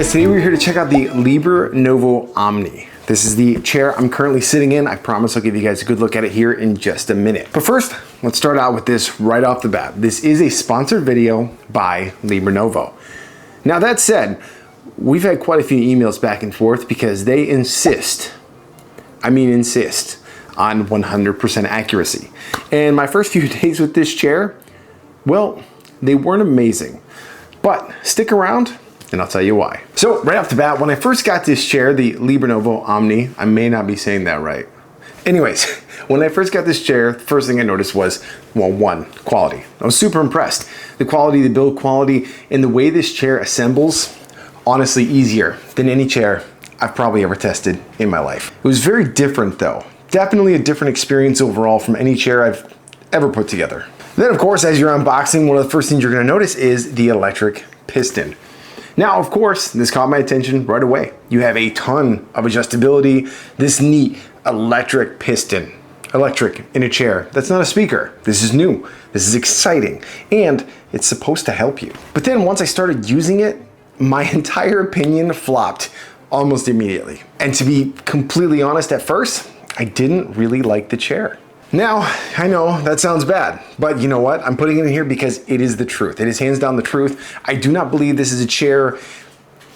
guys, today we're here to check out the Libernovo Omni. This is the chair I'm currently sitting in. I promise I'll give you guys a good look at it here in just a minute. But first, let's start out with this right off the bat. This is a sponsored video by Libernovo. Now that said, we've had quite a few emails back and forth because they insist on 100% accuracy. And my first few days with this chair, well, they weren't amazing. But stick around and I'll tell you why. So right off the bat, when I first got this chair, the Libernovo Omni, I may not be saying that right. Anyways, when I first got this chair, the first thing I noticed was, well, one, quality. I was super impressed. The quality, the build quality, and the way this chair assembles, honestly easier than any chair I've probably ever tested in my life. It was very different though. Definitely a different experience overall from any chair I've ever put together. Then of course, as you're unboxing, one of the first things you're gonna notice is the electric piston. Now, of course, this caught my attention right away. You have a ton of adjustability, this neat electric piston. Electric in a chair. That's not a speaker. This is new. This is exciting. And it's supposed to help you. But then once I started using it, my entire opinion flopped almost immediately. And to be completely honest, at first, I didn't really like the chair. Now, I know that sounds bad, but you know what? I'm putting it in here because it is the truth. It is hands down the truth. I do not believe this is a chair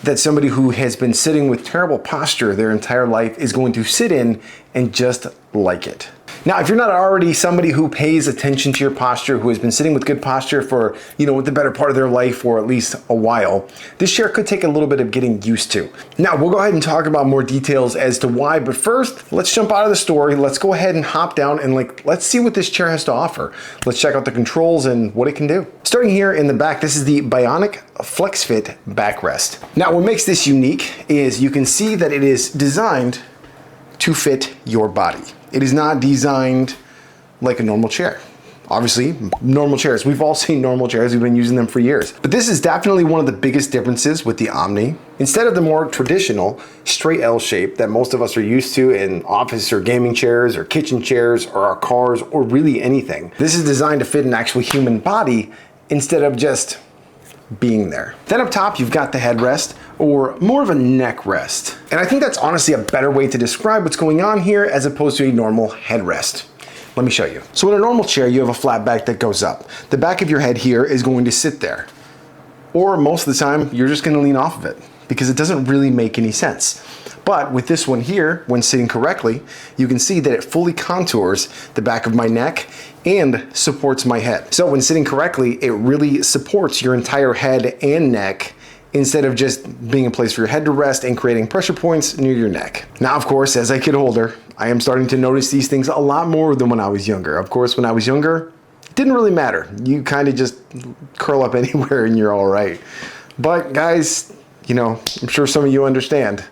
that somebody who has been sitting with terrible posture their entire life is going to sit in and just like it. Now, if you're not already somebody who pays attention to your posture, who has been sitting with good posture for, the better part of their life or at least a while, this chair could take a little bit of getting used to. Now, we'll go ahead and talk about more details as to why, but first, let's jump out of the story. Let's go ahead and hop down and let's see what this chair has to offer. Let's check out the controls and what it can do. Starting here in the back, this is the Bionic FlexFit backrest. Now, what makes this unique is you can see that it is designed to fit your body. It is not designed like a normal chair. Obviously, normal chairs. We've all seen normal chairs. We've been using them for years. But this is definitely one of the biggest differences with the Omni. Instead of the more traditional straight L shape that most of us are used to in office or gaming chairs or kitchen chairs or our cars or really anything, this is designed to fit an actual human body instead of just being there. Then up top, you've got the headrest, or more of a neck rest. And I think that's honestly a better way to describe what's going on here as opposed to a normal headrest. Let me show you. So in a normal chair, you have a flat back that goes up. The back of your head here is going to sit there. Or most of the time, you're just gonna lean off of it because it doesn't really make any sense. But with this one here, when sitting correctly, you can see that it fully contours the back of my neck and supports my head. So when sitting correctly, it really supports your entire head and neck instead of just being a place for your head to rest and creating pressure points near your neck. Now, of course, as I get older, I am starting to notice these things a lot more than when I was younger. Of course, when I was younger, it didn't really matter. You kind of just curl up anywhere and you're all right. But guys, I'm sure some of you understand.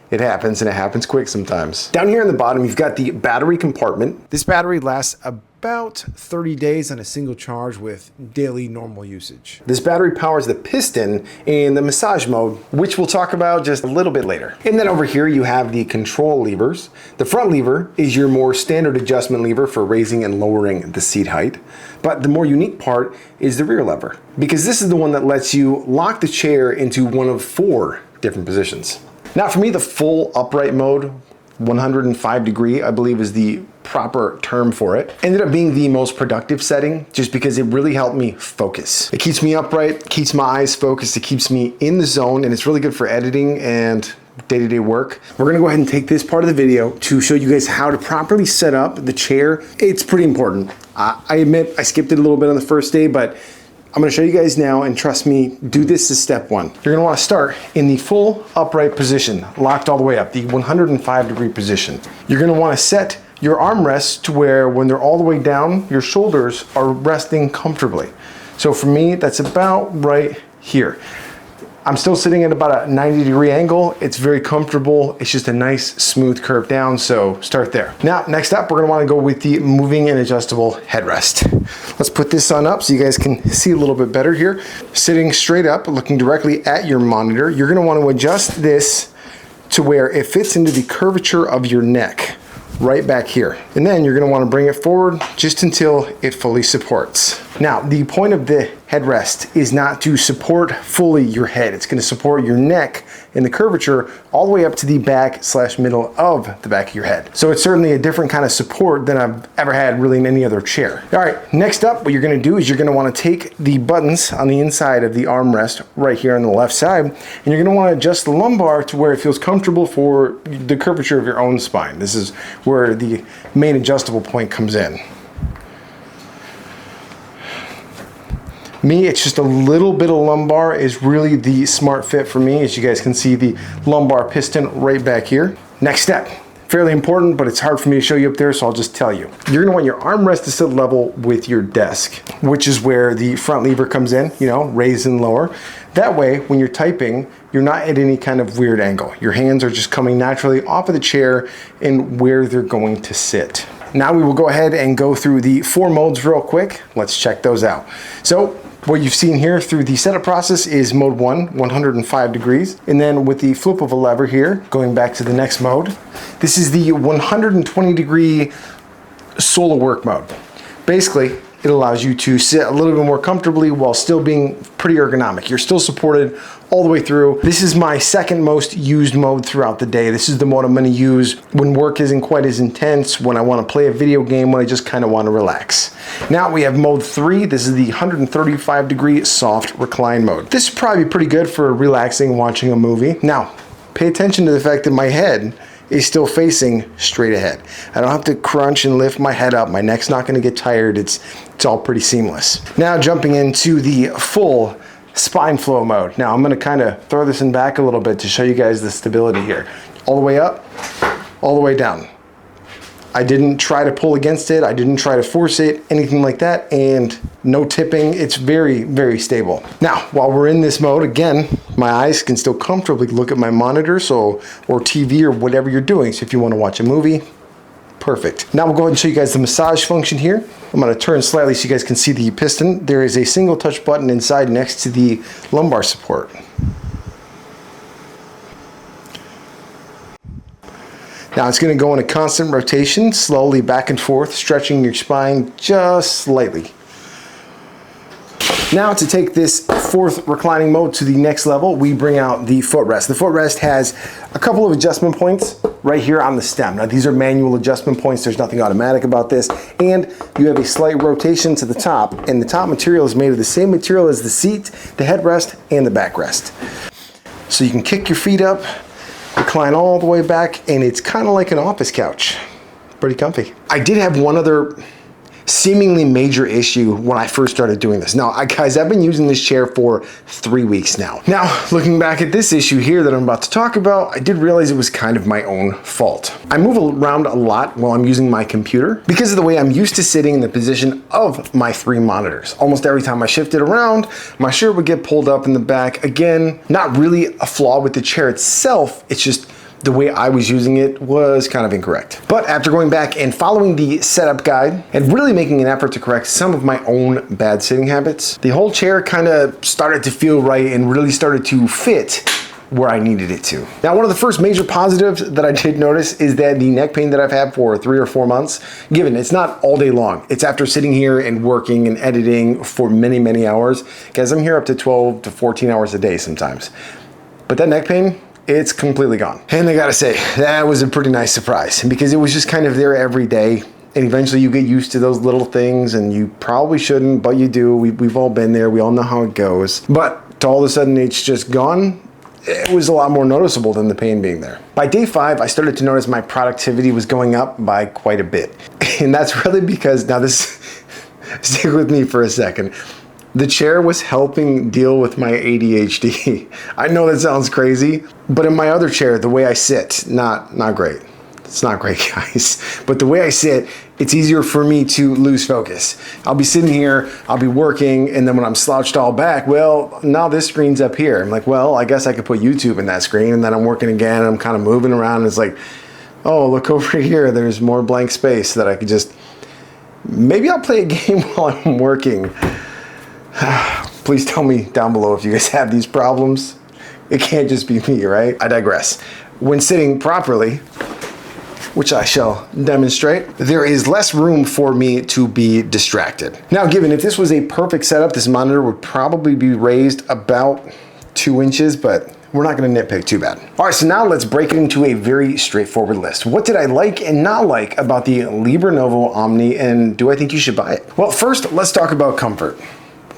It happens, and it happens quick sometimes. Down here in the bottom, you've got the battery compartment. This battery lasts about 30 days on a single charge with daily normal usage. This battery powers the piston in the massage mode, which we'll talk about just a little bit later. And then over here, you have the control levers. The front lever is your more standard adjustment lever for raising and lowering the seat height. But the more unique part is the rear lever, because this is the one that lets you lock the chair into one of 4 different positions. Now for me, the full upright mode, 105 degree, I believe is the proper term for it, ended up being the most productive setting just because it really helped me focus. It keeps me upright, keeps my eyes focused, it keeps me in the zone, and it's really good for editing and day-to-day work. We're gonna go ahead and take this part of the video to show you guys how to properly set up the chair. It's pretty important. I admit I skipped it a little bit on the first day, but I'm gonna show you guys now, and trust me, do this as step 1. You're gonna wanna start in the full upright position, locked all the way up, the 105 degree position. You're gonna wanna set your armrests to where when they're all the way down, your shoulders are resting comfortably. So for me, that's about right here. I'm still sitting at about a 90 degree angle. It's very comfortable. It's just a nice smooth curve down, so start there. Now, next up, we're gonna wanna go with the moving and adjustable headrest. Let's put this on up so you guys can see a little bit better here. Sitting straight up, looking directly at your monitor, you're gonna wanna adjust this to where it fits into the curvature of your neck. right back here. And then you're gonna wanna bring it forward just until it fully supports. Now, the point of the headrest is not to support fully your head. It's gonna support your neck and the curvature all the way up to the back / middle of the back of your head. So it's certainly a different kind of support than I've ever had really in any other chair. All right, next up, what you're gonna do is you're gonna wanna take the buttons on the inside of the armrest right here on the left side, and you're gonna wanna adjust the lumbar to where it feels comfortable for the curvature of your own spine. This is where the main adjustable point comes in. Me, it's just a little bit of lumbar is really the smart fit for me. As you guys can see, the lumbar piston right back here. Next step, fairly important, but it's hard for me to show you up there, so I'll just tell you. You're gonna want your armrest to sit level with your desk, which is where the front lever comes in, you know, raise and lower. That way, when you're typing, you're not at any kind of weird angle. Your hands are just coming naturally off of the chair and where they're going to sit. Now we will go ahead and go through the 4 modes real quick. Let's check those out. So, what you've seen here through the setup process is mode 1, 105 degrees. And then with the flip of a lever here, going back to the next mode, this is the 120 degree solo work mode. Basically, it allows you to sit a little bit more comfortably while still being pretty ergonomic. You're still supported all the way through. This is my second most used mode throughout the day. This is the mode I'm gonna use when work isn't quite as intense, when I wanna play a video game, when I just kinda wanna relax. Now we have mode 3. This is the 135 degree soft recline mode. This is probably pretty good for relaxing, watching a movie. Now, pay attention to the fact that my head is still facing straight ahead. I don't have to crunch and lift my head up. My neck's not gonna get tired. It's all pretty seamless. Now jumping into the full spine flow mode. Now I'm gonna kind of throw this in back a little bit to show you guys the stability here. All the way up, all the way down. I didn't try to pull against it. I didn't try to force it, anything like that, and no tipping. It's very, very stable. Now, while we're in this mode, again, my eyes can still comfortably look at my monitor, or TV or whatever you're doing. So if you want to watch a movie, perfect. Now we'll go ahead and show you guys the massage function here. I'm going to turn slightly so you guys can see the piston. There is a single touch button inside next to the lumbar support. Now it's going to go in a constant rotation, slowly back and forth, stretching your spine just slightly. Now to take this 4th reclining mode to the next level, we bring out the footrest. The footrest has a couple of adjustment points right here on the stem. Now these are manual adjustment points. There's nothing automatic about this. And you have a slight rotation to the top, and the top material is made of the same material as the seat, the headrest, and the backrest. So you can kick your feet up, recline all the way back, and it's kind of like an office couch. Pretty comfy. I did have one other seemingly major issue when I first started doing this. Now, guys, I've been using this chair for 3 weeks now. Now, looking back at this issue here that I'm about to talk about, I did realize it was kind of my own fault. I move around a lot while I'm using my computer because of the way I'm used to sitting in the position of my 3 monitors. Almost every time I shifted around, my shirt would get pulled up in the back. Again, not really a flaw with the chair itself, it's just the way I was using it was kind of incorrect. But after going back and following the setup guide and really making an effort to correct some of my own bad sitting habits, the whole chair kind of started to feel right and really started to fit where I needed it to. Now, one of the first major positives that I did notice is that the neck pain that I've had for 3 or 4 months, given it's not all day long, it's after sitting here and working and editing for many, many hours. Guys, I'm here up to 12 to 14 hours a day sometimes. But that neck pain, it's completely gone. And I gotta say, that was a pretty nice surprise because it was just kind of there every day. And eventually you get used to those little things, and you probably shouldn't, but you do. We've all been there. We all know how it goes. But to all of a sudden it's just gone, it was a lot more noticeable than the pain being there. By day 5, I started to notice my productivity was going up by quite a bit. And that's really because, now this, stick with me for a second. The chair was helping deal with my ADHD. I know that sounds crazy, but in my other chair, the way I sit, not great. It's not great, guys. But the way I sit, it's easier for me to lose focus. I'll be sitting here, I'll be working, and then when I'm slouched all back, well, now this screen's up here. I'm like, well, I guess I could put YouTube in that screen, and then I'm working again, and I'm kind of moving around, and it's like, oh, look over here, there's more blank space that I could just, maybe I'll play a game while I'm working. Please tell me down below if you guys have these problems. It can't just be me, right? I digress. When sitting properly, which I shall demonstrate, there is less room for me to be distracted. Now, given if this was a perfect setup, this monitor would probably be raised about 2 inches, but we're not gonna nitpick too bad. All right, so now let's break it into a very straightforward list. What did I like and not like about the Libernovo Omni, and do I think you should buy it? Well, first, let's talk about comfort.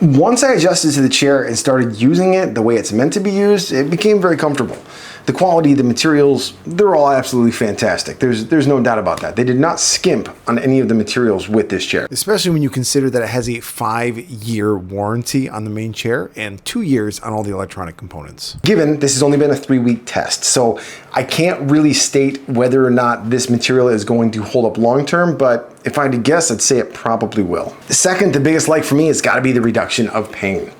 Once I adjusted to the chair and started using it the way it's meant to be used, it became very comfortable. The quality, the materials, they're all absolutely fantastic. There's no doubt about that. They did not skimp on any of the materials with this chair. Especially when you consider that it has a 5-year warranty on the main chair and 2 years on all the electronic components. Given this has only been a 3-week test, so I can't really state whether or not this material is going to hold up long term, but if I had to guess, I'd say it probably will. The second, the biggest like for me, has got to be the reduction of pain.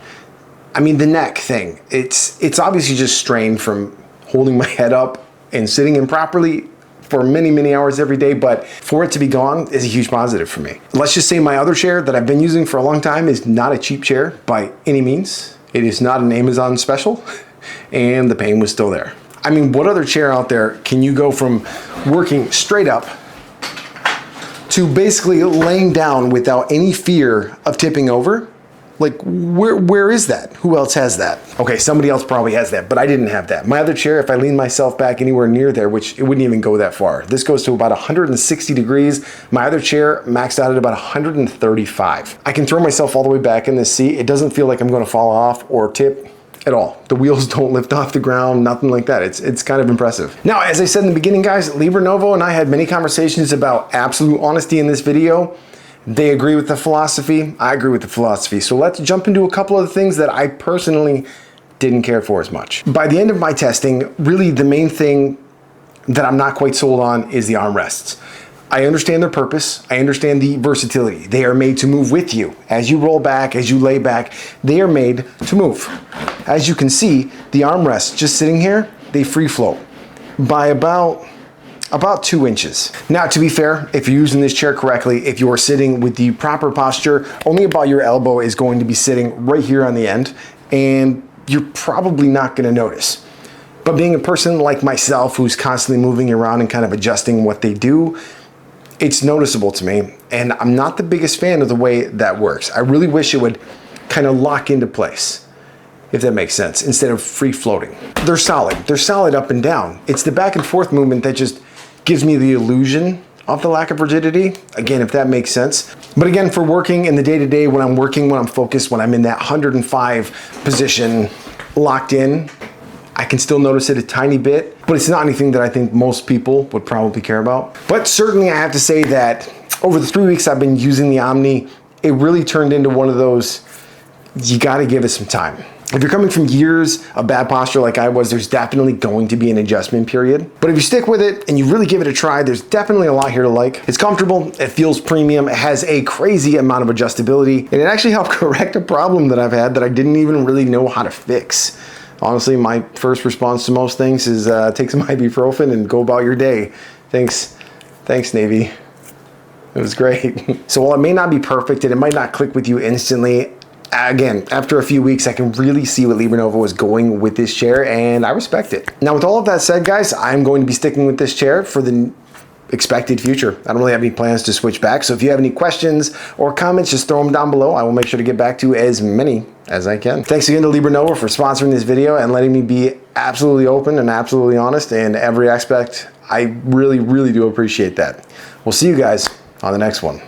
I mean, the neck thing, it's obviously just strained from holding my head up and sitting improperly for many, many hours every day, but for it to be gone is a huge positive for me. Let's just say my other chair that I've been using for a long time is not a cheap chair by any means. It is not an Amazon special, and the pain was still there. I mean, what other chair out there can you go from working straight up to basically laying down without any fear of tipping over? Like, where is that? Who else has that? Okay, somebody else probably has that, but I didn't have that. My other chair, if I lean myself back anywhere near there, which it wouldn't even go that far. This goes to about 160 degrees. My other chair maxed out at about 135. I can throw myself all the way back in this seat. It doesn't feel like I'm gonna fall off or tip at all. The wheels don't lift off the ground, nothing like that. It's kind of impressive. Now, as I said in the beginning, guys, Libernovo and I had many conversations about absolute honesty in this video. They agree with the philosophy, I agree with the philosophy. So let's jump into a couple of the things that I personally didn't care for as much. By the end of my testing, really the main thing that I'm not quite sold on is the armrests. I understand their purpose, I understand the versatility. They are made to move with you. As you roll back, as you lay back, they are made to move. As you can see, the armrests just sitting here, they free float by about 2 inches. Now, to be fair, if you're using this chair correctly, if you are sitting with the proper posture, only about your elbow is going to be sitting right here on the end, and you're probably not gonna notice. But being a person like myself who's constantly moving around and kind of adjusting what they do, it's noticeable to me, and I'm not the biggest fan of the way that works. I really wish it would kind of lock into place, if that makes sense, instead of free floating. They're solid up and down. It's the back and forth movement that just gives me the illusion of the lack of rigidity, again, if that makes sense. But again, for working in the day-to-day, when I'm working, when I'm focused, when I'm in that 105 position locked in, I can still notice it a tiny bit, but it's not anything that I think most people would probably care about. But certainly I have to say that over the 3 weeks I've been using the Omni, it really turned into one of those, you gotta give it some time. If you're coming from years of bad posture like I was, there's definitely going to be an adjustment period. But if you stick with it and you really give it a try, there's definitely a lot here to like. It's comfortable, it feels premium, it has a crazy amount of adjustability, and it actually helped correct a problem that I've had that I didn't even really know how to fix. Honestly, my first response to most things is take some ibuprofen and go about your day. Thanks, Navy. It was great. So while it may not be perfect and it might not click with you instantly, again, after a few weeks, I can really see what Libernovo is going with this chair, and I respect it. Now, with all of that said, guys, I'm going to be sticking with this chair for the expected future. I don't really have any plans to switch back, so if you have any questions or comments, just throw them down below. I will make sure to get back to as many as I can. Thanks again to Libernovo for sponsoring this video and letting me be absolutely open and absolutely honest in every aspect. I really, really do appreciate that. We'll see you guys on the next one.